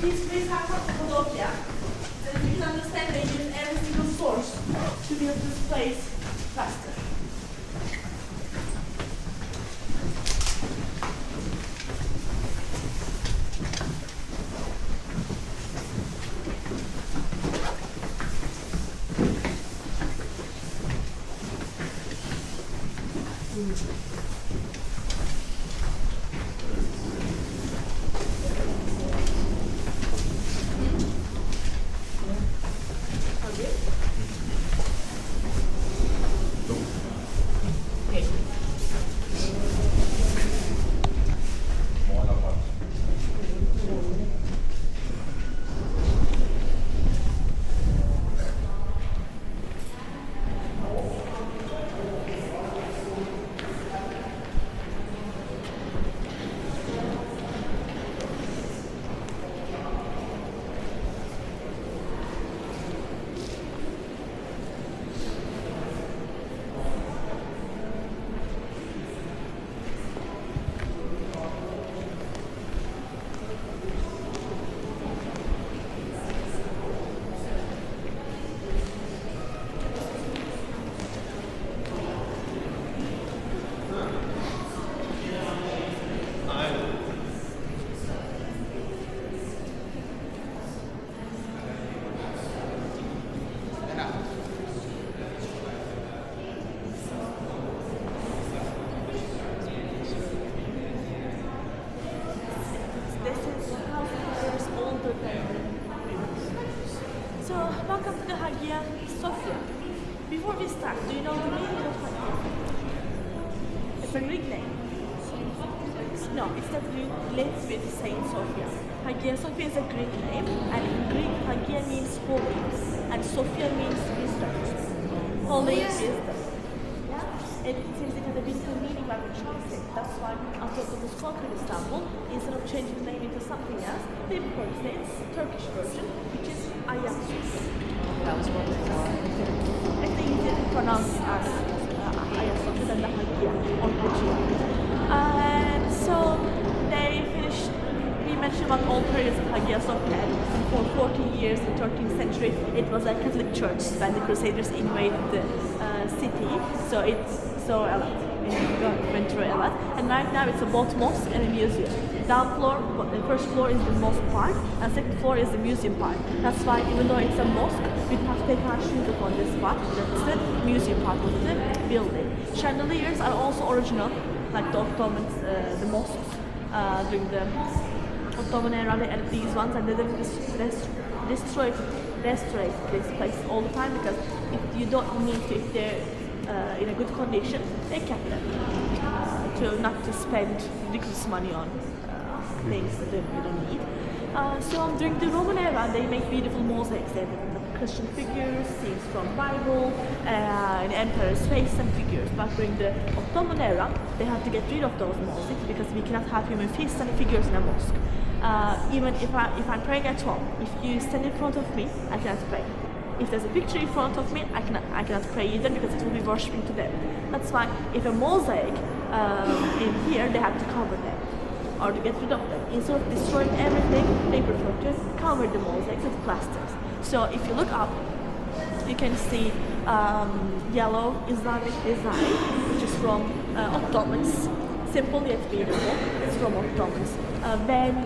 These trees are from Cappadocia. As you can understand, they use every single source to build this place faster. So, welcome to the Haggia, Sophia. Before we start, do you know the meaning of Haggia? It's a Greek name. No, it's not related with Saint Sophia. Haggia Sophia is a Greek name, and in Greek, Haggia means holy, and Sophia means wisdom. Holy wisdom. Yeah? And since it has a beautiful meaning when we translate, that's why after it was conquered Istanbul, instead of changing the name into something else, they prefer to say it's Turkish version, which is Haggia Sophia. That was what it was. And they easier to pronounce as Haggia Sophia than the Haggia or Haggia. And so they finished, we mentioned about all periods of Haggia Sophia, and for 40 years in the 13th century it was a Catholic church when the Crusaders invaded the city, so it went through a lot. And right now it's a both mosque and a museum. Down floor, the first floor is the mosque part, and second floor is the museum part. That's why even though it's a mosque, we have to take our shoes off on this part. That's the museum part of the building. Chandeliers are also original, like the Ottomans, the mosques during the Ottoman era, they added these ones, and they didn't destroy this place all the time, because if you don't need to, if they're in a good condition, they kept them to not to spend ridiculous money on things that you don't need. So during the Roman era, they make beautiful mosaics. They have Christian figures, scenes from Bible, an emperor's face and figures. But during the Ottoman era, they had to get rid of those mosaics because we cannot have human faces and figures in a mosque. Even if I'm praying at home, if you stand in front of me, I cannot pray. If there's a picture in front of me, I cannot pray either, because it will be worshipping to them. That's why if a mosaic in here, they have to cover them or to get rid of them. Instead of destroying everything, they prefer to cover the mosaics with plasters. So if you look up, you can see yellow Islamic design, which is from Ottomans. Simple yet beautiful. It's from Ottomans. When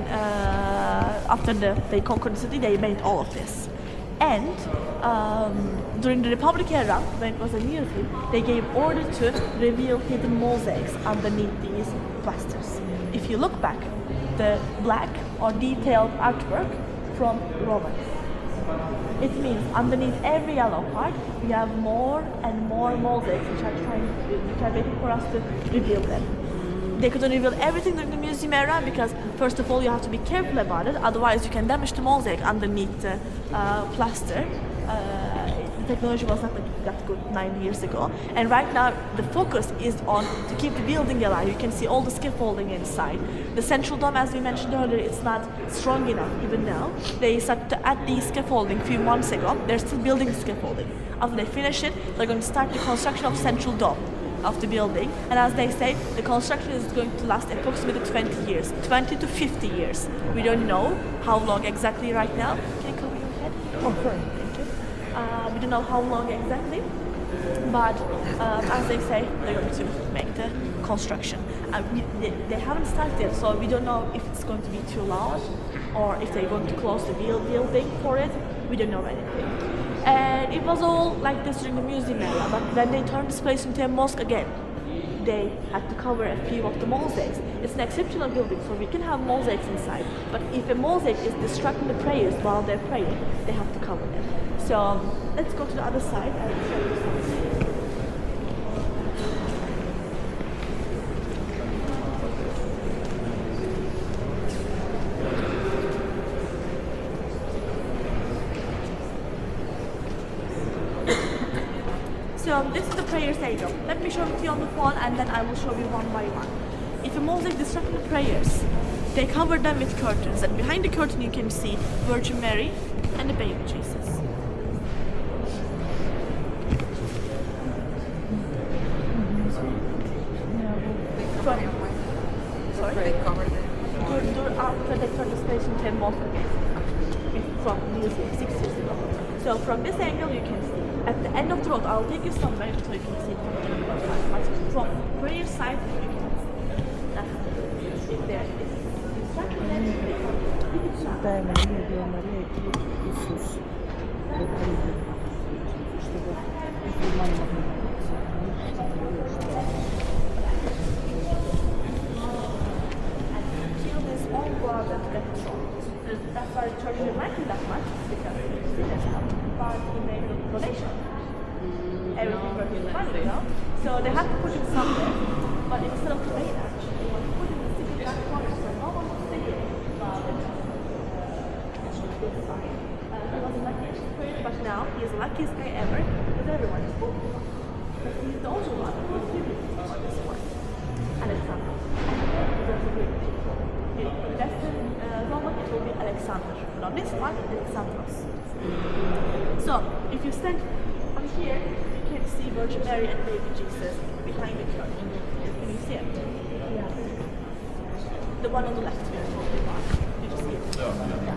after they conquered the city, they made all of this. And during the Republic era, when it was a museum, they gave order to reveal hidden mosaics underneath these plasters. If you look back, the black or detailed artwork from Romans. It means underneath every yellow part, we have more and more mosaics which are waiting for us to reveal them. They couldn't reveal everything during the museum era because, first of all, you have to be careful about it, otherwise you can damage the mosaic underneath the plaster. The technology was not that good 9 years ago, and right now the focus is on to keep the building alive. You can see all the scaffolding inside. The central dome, as we mentioned earlier, it's not strong enough even now. They started to add the scaffolding a few months ago. They're still building the scaffolding. After they finish it, they're going to start the construction of central dome. of the building. And as they say, the construction is going to last approximately 20 years, 20 to 50 years. We don't know how long exactly right now. Can you cover your head? Oh, sorry. Thank you. We don't know how long exactly, but as they say, they're going to make the construction. They haven't started yet, so we don't know if it's going to be too loud or if they're going to close the building for it. We don't know anything. And it was all like this during the museum era, but when they turned this place into a mosque again, they had to cover a few of the mosaics. It's an exceptional building, so we can have mosaics inside, but if a mosaic is distracting the prayers while they're praying, they have to cover them. So let's go to the other side and show you something. So this is the prayers area. Let me show it to you on the phone and then I will show you one by one. If a mosaic distracts the prayers, they cover them with curtains, and behind the curtain you can see Virgin Mary and the baby Jesus. Sorry? They covered it. After they turned the space into a mosque again. From museum 6 years ago. So from this angle you can see. At the end of the road, I'll take you somewhere so you can see it from prayer side you can see. If there is distraction, then they come. Daima Meryem'e Isus ve Kalbi. İşte bu Müslüman Shield is all guarded at the front. That's why the church didn't like it that much, because it's still a help, but he made a donation. Everything working fine, you know? So they had to put it somewhere, but instead of doing that, they want to put it in the secret back corner, so no one will see it. This side. He was the luckiest prayer, but now he is the luckiest guy ever, because everyone is focused on him. But he's the only one who is giving for this one. Alexander. In Western Roman, it will be Alexander. But on this one, Alexandros. So, if you stand on here, you can see Virgin Mary and baby Jesus behind the curtain. Can you see it? Yeah. The one on the left here. Did you see it? Yeah.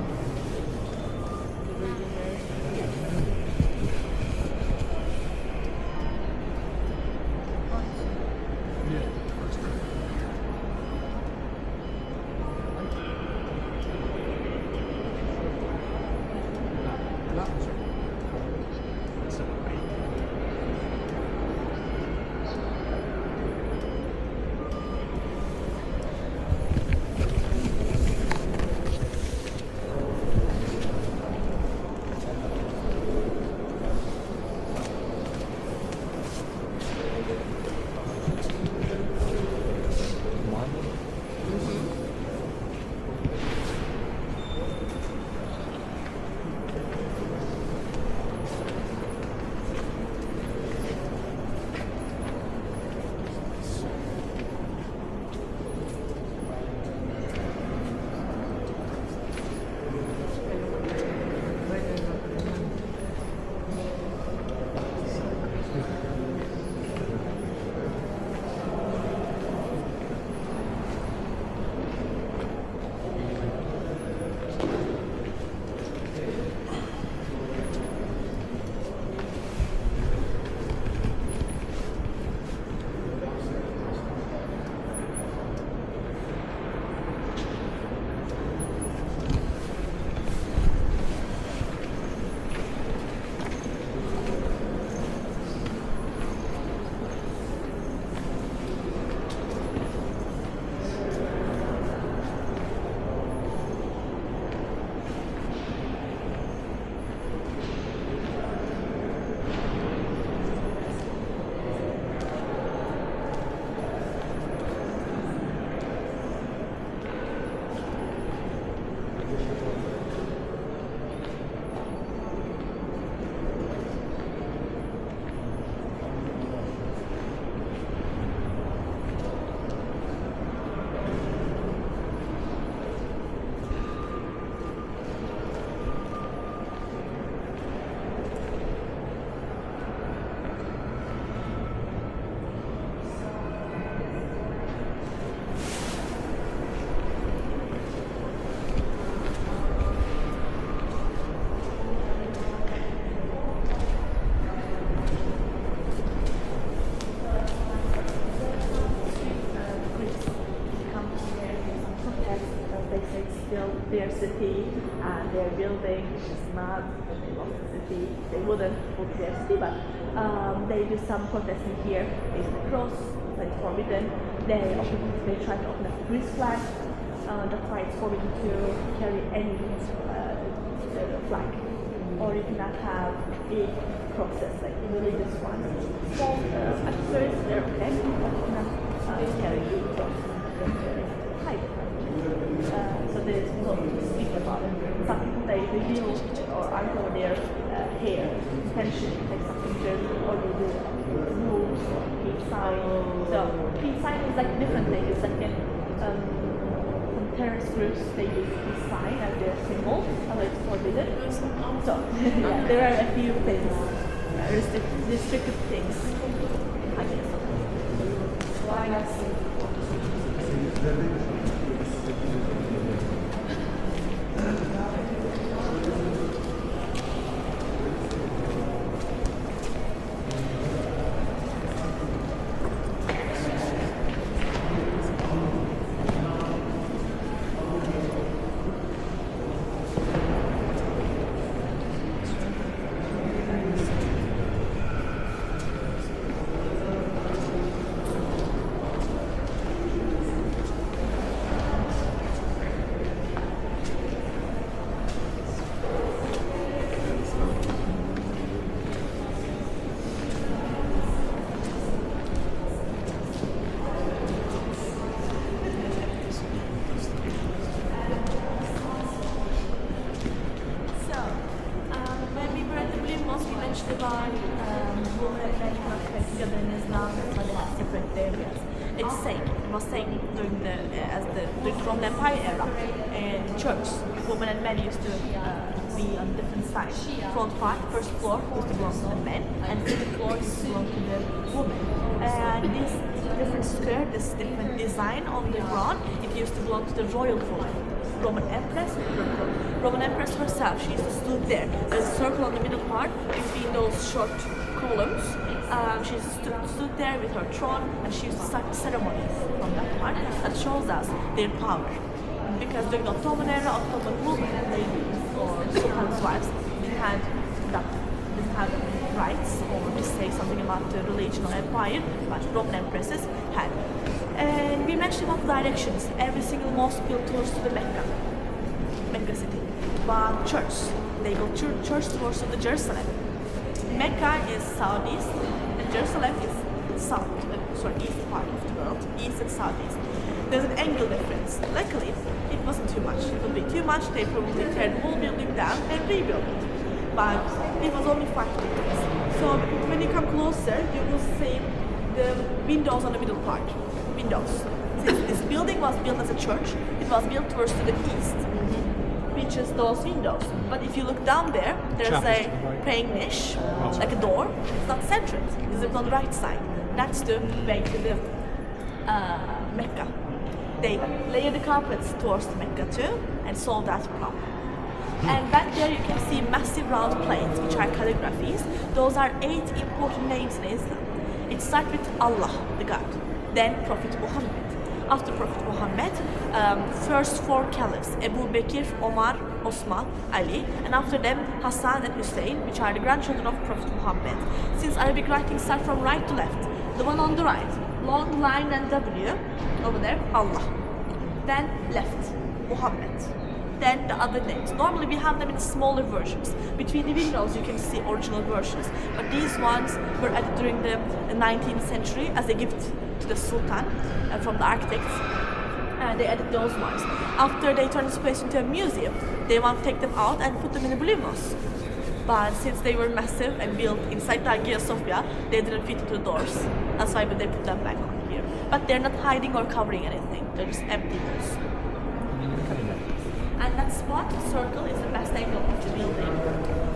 build their city and their building, which is not the lost city. They wouldn't put their city, but they do some protesting here. It's the cross, it's forbidden. They try to open up the Greece flag. That's why it's forbidden to carry any flag. Or you cannot have big crosses, like religious ones. Small accessories, they're okay, but you cannot carry big crosses. Hide. So there is no to speak about it. Some people they reveal or uncover their hair intentionally, take some pictures, or they do moves or peace sign. So peace sign is like a different thing. It's like some terrorist groups they use peace sign as their symbol, although it's forbidden. So yeah, there are a few things, restricted things. I guess. About women and men cannot play together in Islam, that's why they have separate areas. It's saying, it was saying during the Roman Empire era, in church, women and men used to be on different sides. Front part, first floor used to belong to the men, and second floor used to belong to the women. And this different square, this different design of the Quran, it used to belong to the royal woman. Roman Empress, Roman Empress herself, she used to stood there. There's a circle on the middle part between those short columns. She stood there with her throne, and she used to start ceremonies from that part. That shows us their power. Because during the Ottoman era, Ottoman women, ladies or sultan's wives, didn't have rights or to say something about the religion or empire, but Roman empresses had. And we mentioned about directions. Every single mosque built towards to the Mecca city. But church, they go church towards to the Jerusalem. Mecca is southeast, and Jerusalem is east part of the world, east and southeast. There's an angle difference. Luckily, it wasn't too much. It would be too much, they probably tear the whole building down and rebuild it. But it was only 5 meters. So when you come closer, you will see the windows on the middle part. Windows. Since this building was built as a church, it was built towards to the east, reaches those windows. But if you look down there, there's a praying niche, like a door. It's not centered. It's on the right side. That's the way to the Mecca. They lay the carpets towards the Mecca too, and solve that problem. And back there you can see massive round plates, which are calligraphies. Those are 8 important names in Islam. It starts with Allah, the God. Then Prophet Muhammad. After Prophet Muhammad, first 4 caliphs, Abu Bakr, Omar, Osman, Ali, and after them Hassan and Hussein, which are the grandchildren of Prophet Muhammad. Since Arabic writing starts from right to left, the one on the right, long line and W, over there, Allah. Then left, Muhammad. Then the other names. Normally we have them in smaller versions. Between the windows you can see original versions, but these ones were added during the 19th century as a gift to the Sultan from the architects. They added those ones. After they turned this place into a museum, they want to take them out and put them in the Blue Mosque. But since they were massive and built inside the Haggia Sophia, they didn't fit into the doors. That's why they put them back on here. But they're not hiding or covering anything. They're just empty walls. And that spot, circle, is the best angle of the building.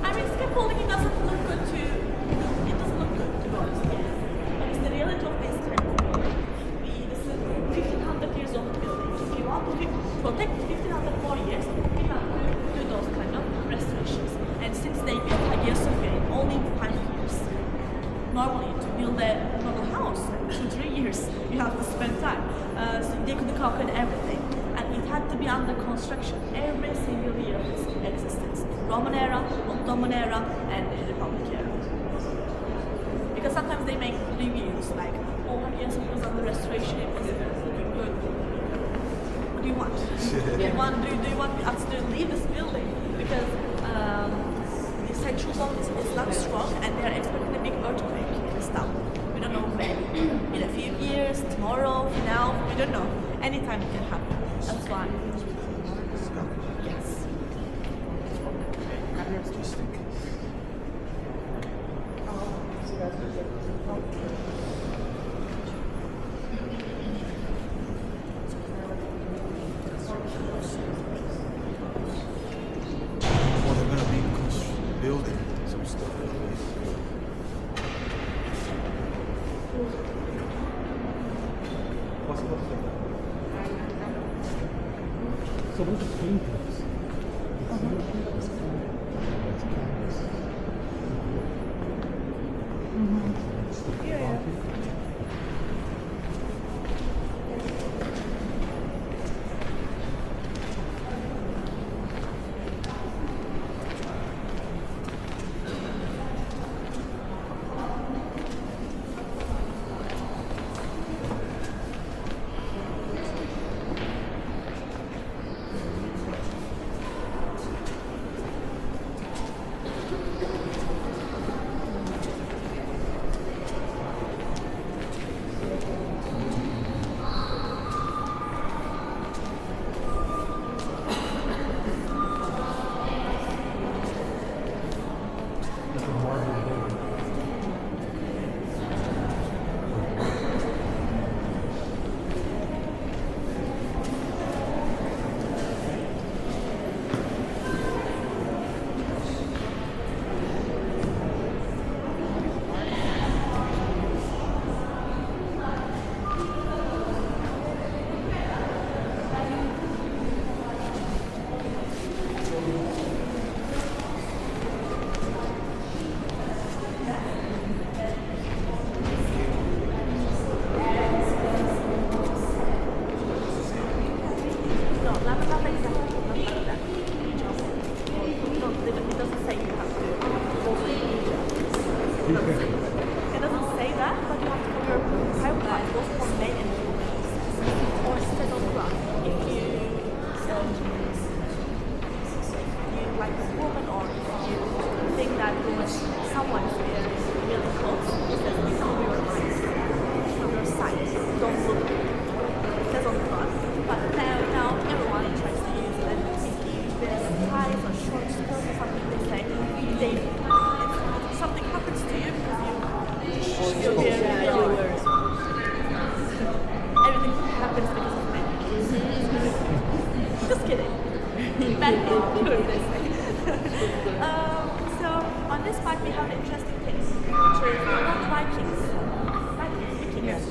I mean, scaffolding, it doesn't look good to be honest. But it's the reality of this kind of building. This is a 1500 years old building. If you want to protect 1500 more years, you have to do those kind of restorations. And since they built Haggia Sophia in only 5 years, normally to build a normal house, 2-3 years, you have to spend time. So they could conquer everything. And it had to be be under construction every single year of its existence. Roman era, Ottoman era, and the Republic era. Because sometimes they make reviews like, oh yes, it was under restoration, it was looking good. What do you want? do you want us to leave this building? Because the central zone is not strong and they are expecting a big earthquake in Istanbul. We don't know when. In a few years, tomorrow, now, we don't know. Anytime it can happen. That's why. Yes. Well, they're gonna be building some stuff. So what's the paintings? It doesn't say that, but you have to put your private life both for men and women. Or sit on the ground. If you like a woman or if you think that someone is really close, it says cover your eyes, cover your sight. Don't look. It says on the front. But now everyone tries to use it. If you wear ties or short skirts or something, they say if something happens to you because you're everywhere. Everything happens because of men. Just kidding. Bad So on this part we have an interesting thing, which is the Vikings. Vikings.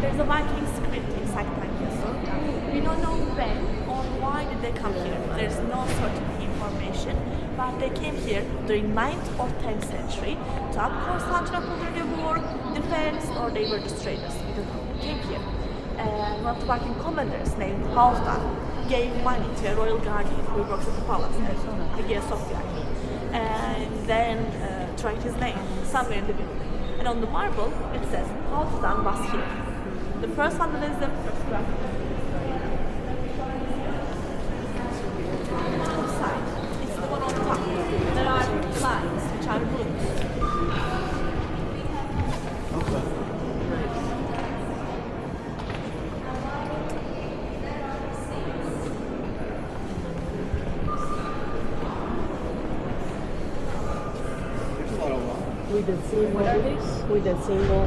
There's a Viking script inside Haggia. We don't know when or why did they come here. There's no certain information, but they came here during 9th or 10th century to help Constantinople during the war, defense, or they were just traders. We don't know. They came here. And one of the Viking commanders named Halfdan gave money to a royal guardian who works at the palace, Haggia Sophia. And then to write his name somewhere in the building. And on the marble it says Halfdan was here. The first vandalism, first graphic. Side. It's the one on top. There are lines which are rooms. With the symbol. What are these? With the symbol.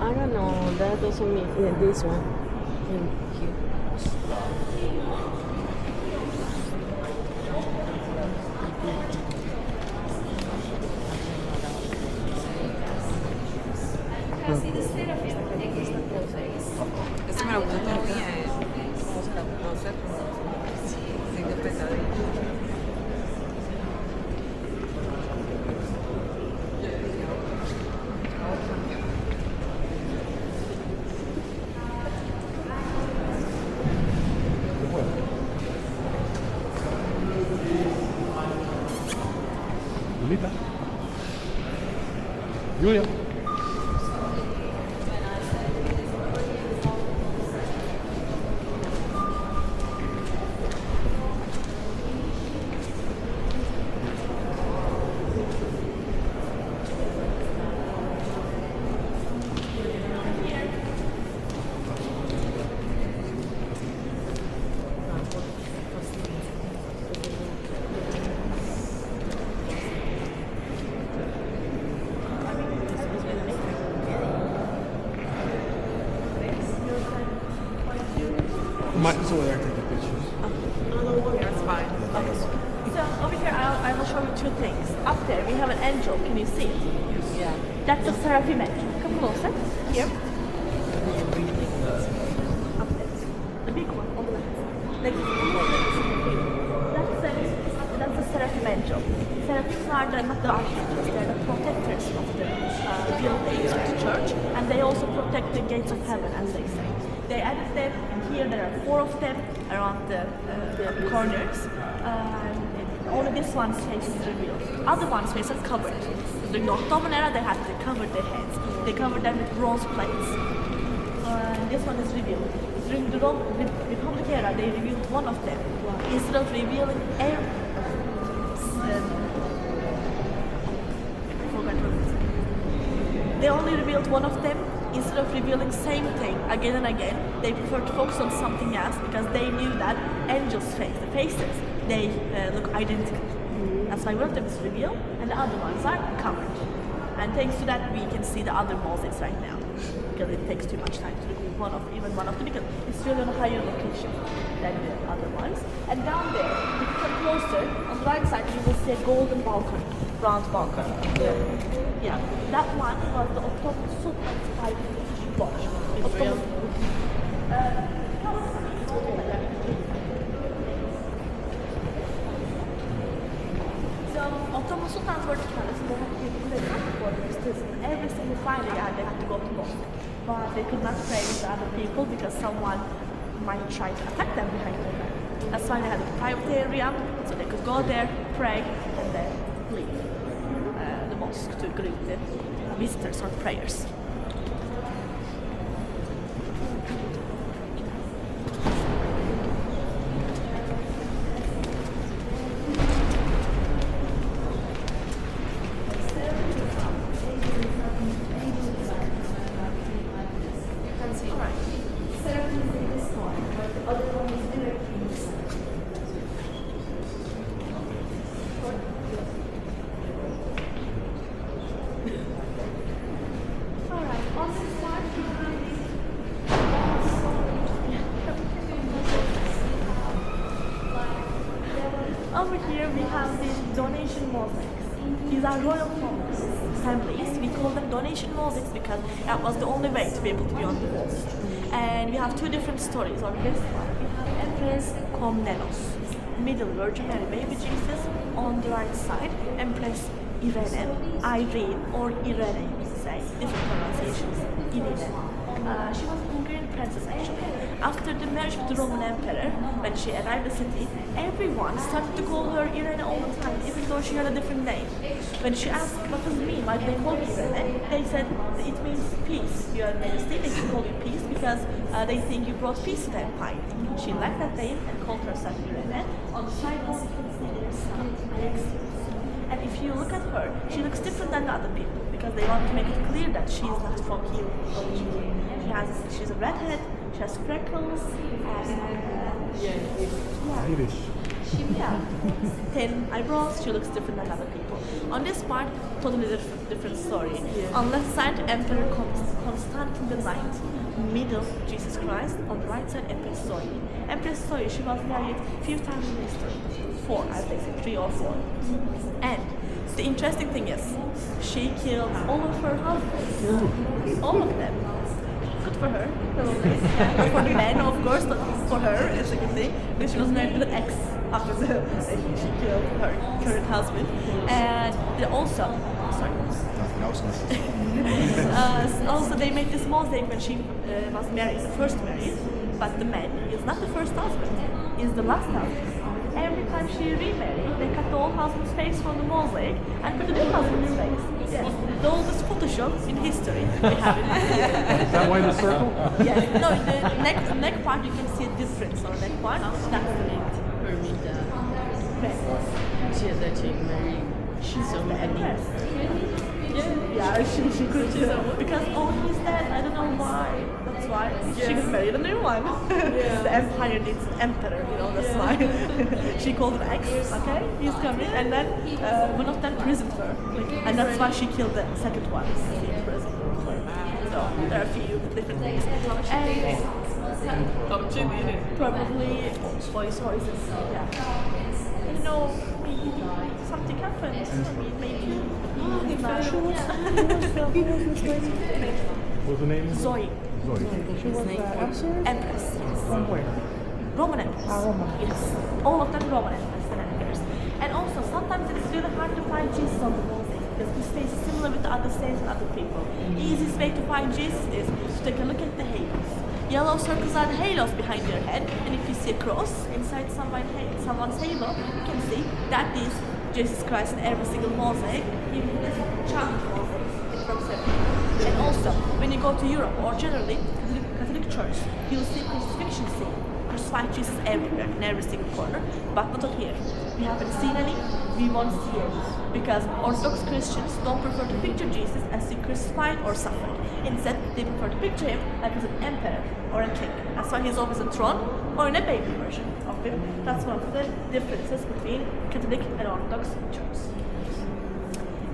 I don't know. That doesn't mean. Yeah, this one. And here. Ese me lo puse todo el día. ¿Cómo se la puedo hacer? Sigue pesadilla. Lolita. Julia. Might as well there take pictures. That's fine. Okay. So over here, I will show you two things. Up there, we have an angel. Can you see it? Yeah. That's a seraphim angel. Come closer. Here. Up there. The big one on the left. Next to that's a seraphim angel. Seraphims are not the archangels. They're the protectors of the buildings of the church, and they also protect the gates of heaven, as they say. They added them, and here there are 4 of them around the corners. Only this one's face is revealed. Other one's face is covered. During the Ottoman era, they had to cover their heads. They covered them with bronze plates. This one is revealed. During the Republic era, they revealed one of them. Instead of revealing they only revealed one of them. Instead of revealing same thing again and again, they preferred to focus on something else because they knew that angels' the faces, they look identical. That's why one of them is revealed and the other ones are covered. And thanks to that, we can see the other mosaics right now because it takes too much time to remove one of them because it's really on a higher location than the other ones. And down there, if you come closer, on the right side, you will see a golden balcony, bronze balcony. Yeah, that one was the Ottoman Sultan's private lodge. So Ottoman Sultans were the caliphs, and they had people they had for mysticism. Every single Friday they had to go to mosque, but they could not pray with other people because someone might try to attack them behind their back. That's why they had a private area, so they could go there, pray, and then leave the mosque to greet the visitors or prayers. Over here we have these donation mosaics. These are royal families. We call them donation mosaics because that was the only way to be able to be on the walls. And we have 2 different stories. On this one, we have Empress Komnenos, middle Virgin Mary Baby Jesus. On the right side, Empress Irene, or Irene, you could say, different pronunciations. Irene. She was a Hungarian princess actually. After the marriage with the Roman Emperor, when she arrived at the city, everyone started to call her Irene all the time, even though she had a different name. When she asked what does it mean, why do they call me Irene, they said it means peace. Your Majesty, they can call you peace because they think you brought peace to the empire. She liked that name and called herself Irene. On the sidewalk, you can see their son, Alexius. And if you look at her, she looks different than the other people because they want to make it clear that she is not from here originally. She's a redhead, she has freckles, Irish. yeah, thin eyebrows, she looks different than other people. On this part, totally different story. On the left side, Emperor Constantine the IX, middle Jesus Christ, on the right side, Empress Sophia. Empress Sophia, she was married a few times in history. 4, I think, 3 or 4. And the interesting thing is, she killed all of her husbands. All of them. Good for her, probably. Yeah. For the men, of course, but for her, it's a good thing. Because she was married with an ex after she killed her current husband. And they also, sorry. Also, they made this mosaic when she was married, the first married, but the man is not the first husband, is the last husband. every time she remarried, they cut the old husband's face from the mosaic and put the new husband's face. Yes, the oldest Photoshop in history we have it. Is that why the circle? Yes, no, the neck part you can see a difference on the neck part. That's the neck. Permita. Okay. She has actually married. She's so happy. Yeah, she could too. Because he's dead. I don't know why. That's why she got married a new one. The empire needs an emperor, you know. That's why she called him X. Okay, he's coming, and then one of them imprisoned her, and that's why she killed the second one. In prison. So there are a few different things. And probably voice voices. Yeah. You know, maybe something happened. I mean, maybe. What's the name? Zoe. Zoe. She was Empress. from where? Roman Empress. Yes. All of them Roman Empress and Emperors. And also, sometimes it's really hard to find Jesus on the mosaic because his face is similar with the other saints and other people. The easiest way to find Jesus is to take a look at the halos. Yellow circles are the halos behind your head, and if you see a cross inside someone's halo, you can see that is Jesus Christ in every single mosaic, even this child mosaic from Sophia. And also, when you go to Europe or generally Catholic Church, you'll see crucifixion scene. Crucified Jesus everywhere, in every single corner, but not here. We haven't seen any, we won't see any. Because Orthodox Christians don't prefer to picture Jesus as he crucified or suffered. Instead, they prefer to picture him like as an emperor or a king. That's why he's always a throne or in a baby version of him. That's one of the differences between Catholic and Orthodox Church.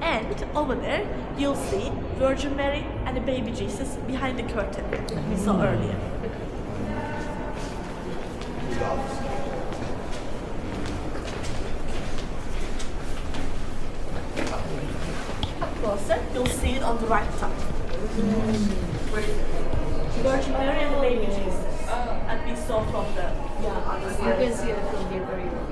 And over there, you'll see Virgin Mary and the baby Jesus behind the curtain we saw earlier. Up closer, you'll see it on the right side. Virgin Mary and the baby Jesus. And we saw from the other You side. can see it from here very well.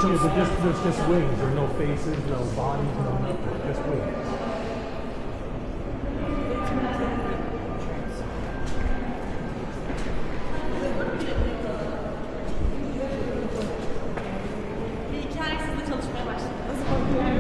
Yeah, but there's just wings. There are no faces, no bodies, no nothing. Just wings. Bir hikayesinde çalışmaya başladım. Nasıl bakıyorum?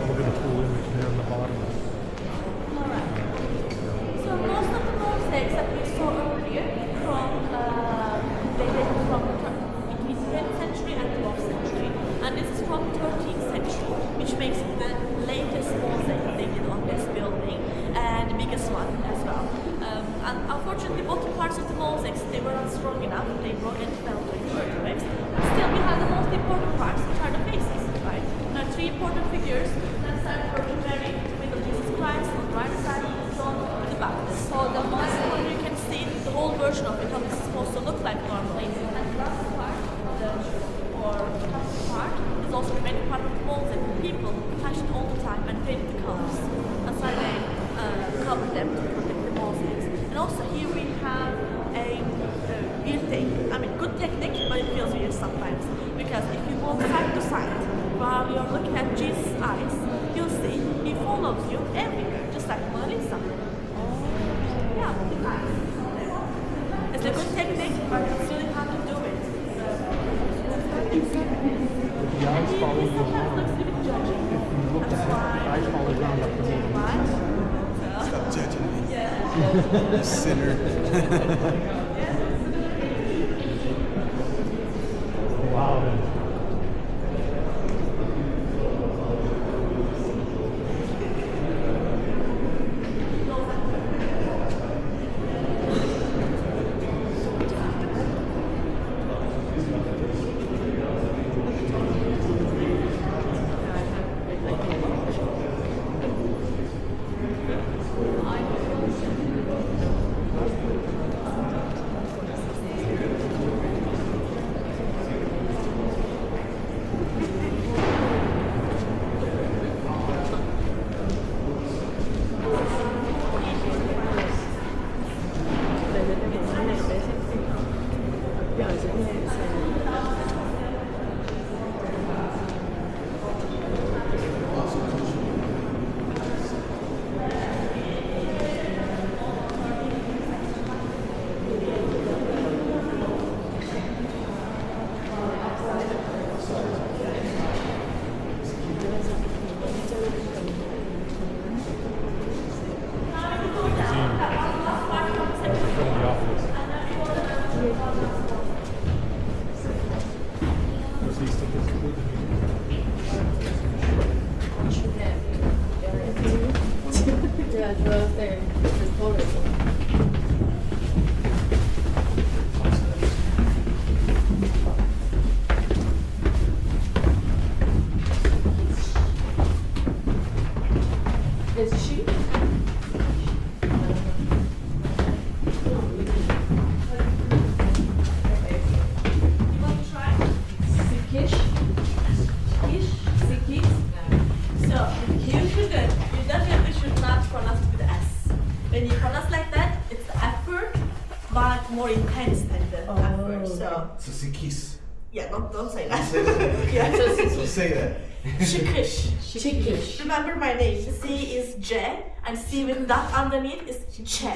Look at the full image there on the bottom. So most of the mosaics that we saw earlier they date from between 10th century and 12th century, and this is from 13th century, which makes it the latest mosaic they did on this building and the biggest one as well. And unfortunately, both parts of the mosaics they were not strong enough; they broke and fell during earthquakes. Still, we have the most important parts, which are the faces, right? There are three important figures. Left side Virgin Mary, middle Jesus Christ, on the right side John with the Baptist. So the most one you can see the whole version of it, how this is supposed to look like normally. And the last part, the top part, is also the main part of the mosaic. People touch it all the time and paint the colors. That's why they cover them to protect the mosaics. And also here we have a weird thing. I mean, good technique, but it feels weird sometimes. Because if you walk side to side while you're looking at Jesus' eyes, you'll see he follows you everywhere, just like Mona Lisa. Yeah, it's a good technique, but it's really hard to do it. The eyes follow you Sometimes around. looks a bit judgy. If you look I just follow around up the road. Stop judging me. You sinner. Wow. More intense than the effort. So Sikis. yeah, don't say that. So say that. Chikish. Remember my name. C is J and C with dot underneath is Che.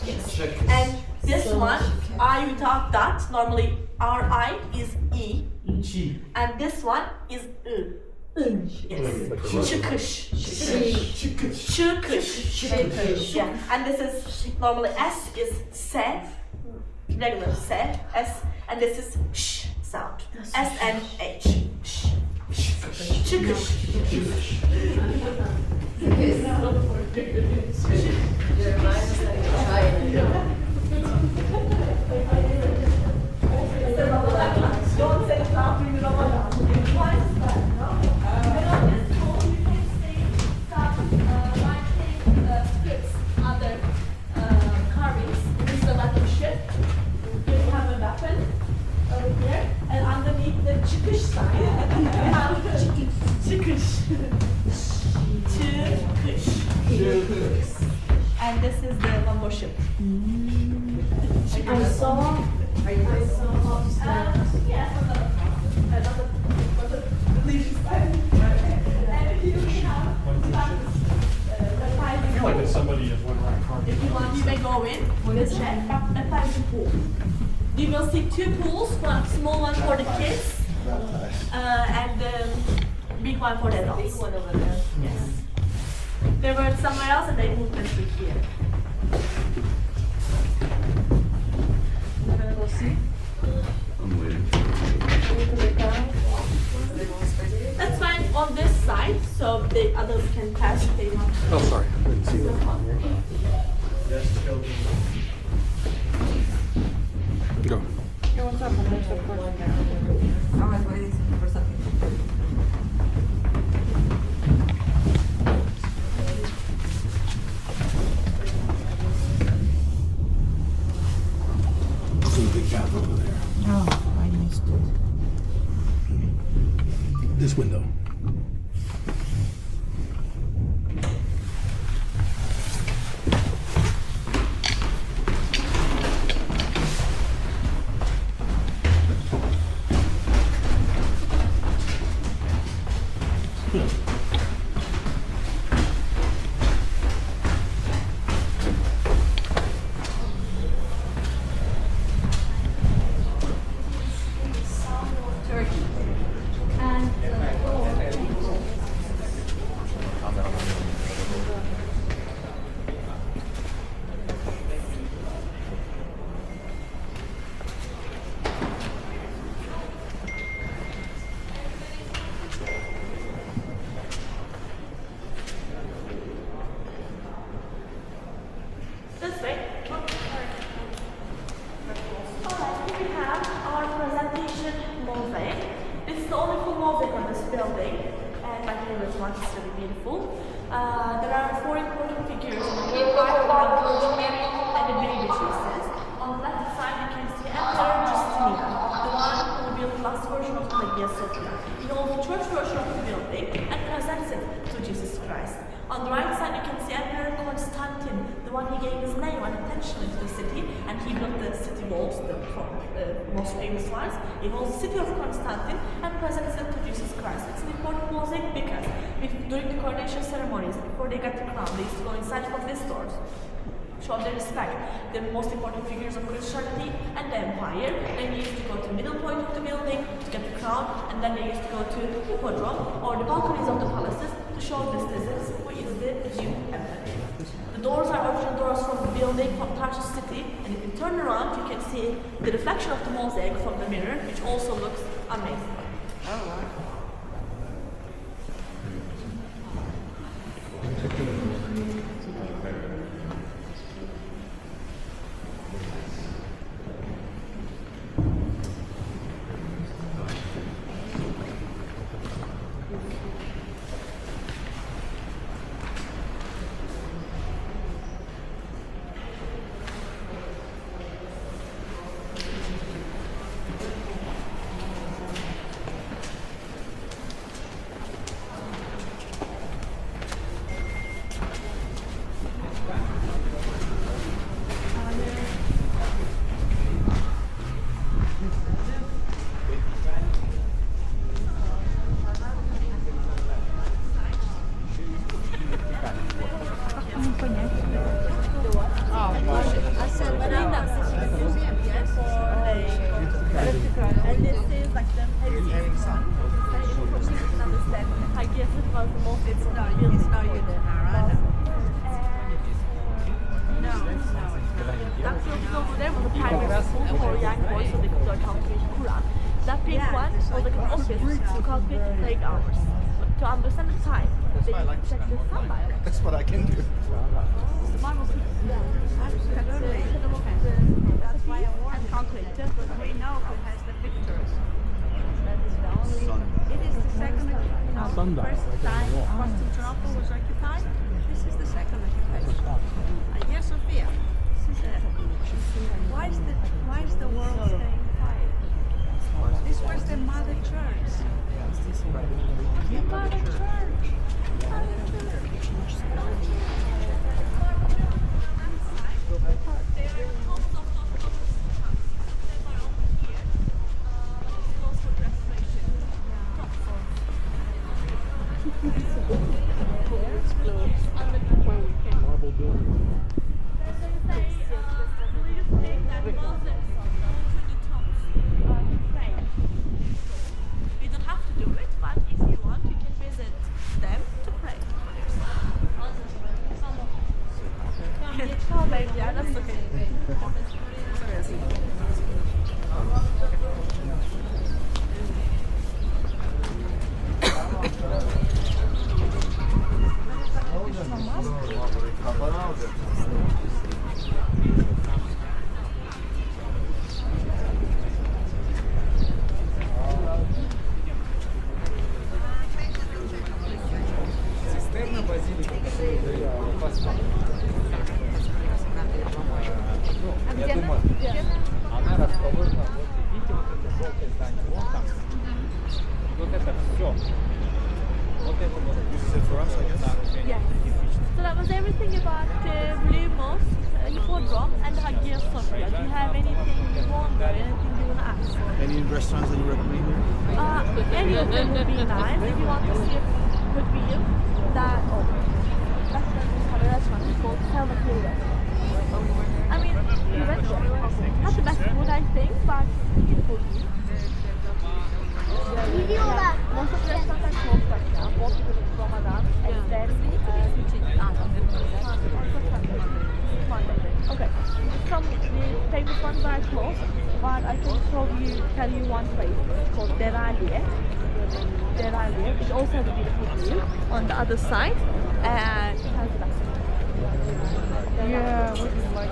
Yes. And this one, I without dot, normally R-I is E. Chi. And this one is U. Yes. Chikish. Yeah. And this is normally S is se, regular se, S, and this is sh sound. S and H. Sh. Chikish. Don't say it loud, you know what? Why is that? No? Other carvings. This is the weapon ship. Here we have a weapon over here, and underneath the chikish sign, we have chikish. And this is the one more ship. I saw Yes, another religious side. And here we have the I feel like it's somebody has one right card. If you want, you may go in with a check and find the pool. You will see two pools, one small one for the kids, and the big one for the adults. big one over there. Yes. They were somewhere else and they moved them to here. You're gonna go see? I'm waiting. That's fine on this side, so the others can pass if they want. Oh, sorry. I didn't see that on here. Go. Ahora es buenísimo, por eso. See the big gap over there. Oh, I missed it. This window. Turkey. And building, and my favorite one is really beautiful. There are four important figures in the main part of the Virgin Mary and the baby Jesus. On the left side you can see Emperor Justinian, the one who built the last version of the Haggia Sophia. He holds the church version of the building and presents it to Jesus Christ. On the right side you can see Emperor Constantine, the one who gave his name and attention to the city, and he built the city walls, the most famous ones. He holds the city of Constantine and presents it to Jesus Christ. It's an important mosaic because during the coronation ceremonies, before they got the crown, they used to go inside of these doors, show their respect, the most important figures of Christianity and the empire. Then they used to go to the middle point of the building to get the crown, and then they used to go to the hippodrome or the balconies of the palaces to show this is who is the new emperor. The doors are original doors from the building from Tarsus city, and if you turn around you can see the reflection of the mosaic from the mirror, which also looks amazing. Oh, wow. That pink one was like an office to calculate the egg hours. To understand the time, they check the sunlight. That's what I can do. Marble pieces. Absolutely. That's why I want and calculate. we know who has the pictures. That is the only. It is the second, first time Constantinople was occupied. This is the second occupation. Hagia Sophia. This is it. Why is the world staying quiet? This was the mother church. The mother church. Marble building. You don't have to do it, but if you want, you can visit them to pray. Oh, baby, yeah, that's okay. Я думаю, она расположена, вот видите, вот это желтое здание, вон там. Вот это все. Вот это вот. This is it for us, I guess. Yes. So that was everything about Blue Mosque, Hippodrome, and Haggia Sophia. Do you have anything you wonder, anything you want to ask? Any restaurants that you recommend here? Any of them would be nice. If you want to see a good view, that's a restaurant. It's called Salvatore. I mean, the restaurant, not the best food I think, but beautiful view. Yeah, most of the restaurants are closed right now, both because of Ramadan and then Okay, some the famous ones are closed, but I can tell you one place called Deraliye, which also has a beautiful view on the other side, and it has the best. Yeah, what is it like?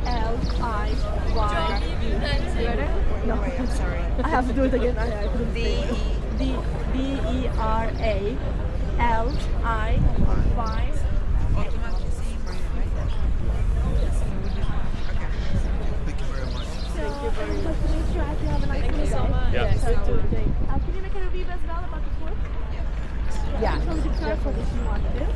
L-I-Y-E. No, I'm sorry. I have to do it again. I couldn't say it. D-E-R-A-L-I-Y. Thank you very much. Thank you very much. Nice to meet you. I hope you have a nice day. Thank you so much. Yeah. Yes, you too. Can you make a review as well about the tour? Yeah. Show me the tour for this new one, too.